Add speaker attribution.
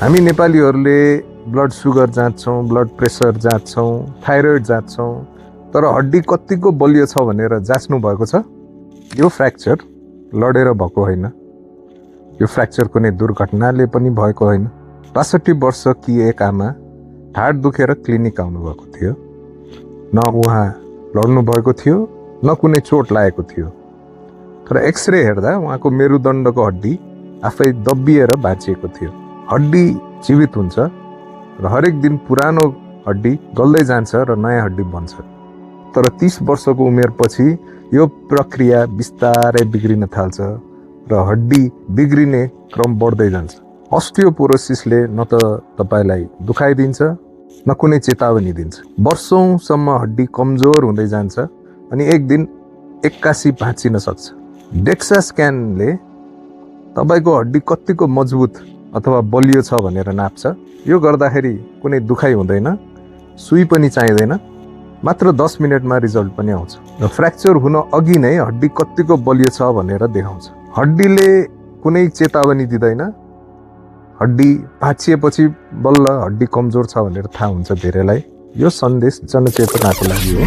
Speaker 1: हामी नेपालीहरूले blood sugar जाँच्छौँ, ब्लड प्रेसर जाँच्छौँ, थाइरोइड जाँच्छौँ, तर हड्डी कतिको बलियो छ भनेर जाँच्नु भएको छ? यो फ्र्याक्चर लडेर भएको होइन, यो फ्र्याक्चर कुनै दुर्घटनाले पनि भएको होइन। 62 वर्ष कि एक आमा ढाड दुखेर क्लिनिक आउनुभएको थियो। न उहाँ लड्नु भएको थियो, न कुनै चोट लागेको थियो, तर एक्सरे हेर्दा उहाँको मेरुदण्डको हड्डी आफै दबिएर भाँचिएको थियो। हड्डी जीवित हुन्छ र हरेक दिन पुरानो हड्डी गल्दै जान्छ र नयाँ हड्डी बन्छ, तर 30 वर्षको उमेरपछि यो प्रक्रिया बिस्तारै बिग्रिन थाल्छ र हड्डी बिग्रिने क्रम बढ्दै जान्छ। अस्टियोपोरोसिसले न त तपाईलाई दुखाइदिन्छ न कुनै चेतावनी दिन्छ। वर्षौंसम्म हड्डी कमजोर हुँदै जान्छ अनि एक दिन 81 भाँचिन सक्छ। डेक्सा स्क्यानले तपाईको हड्डी कतिको मजबुत अथवा बलियो छ भनेर नाप्छ। यो गर्दाखेरि कुनै दुखाइ हुँदैन, सुई पनि चाहिँदैन, मात्र 10 मिनेटमा रिजल्ट पनि आउँछ र फ्र्याक्चर हुन अघि नै हड्डी कतिको बलियो छ भनेर देखाउँछ। हड्डीले कुनै चेतावनी दिँदैन, हड्डी भाँचिएपछि बल्ल हड्डी कमजोर छ भनेर थाहा हुन्छ धेरैलाई। यो सन्देश जनचेतनाको लागि हो।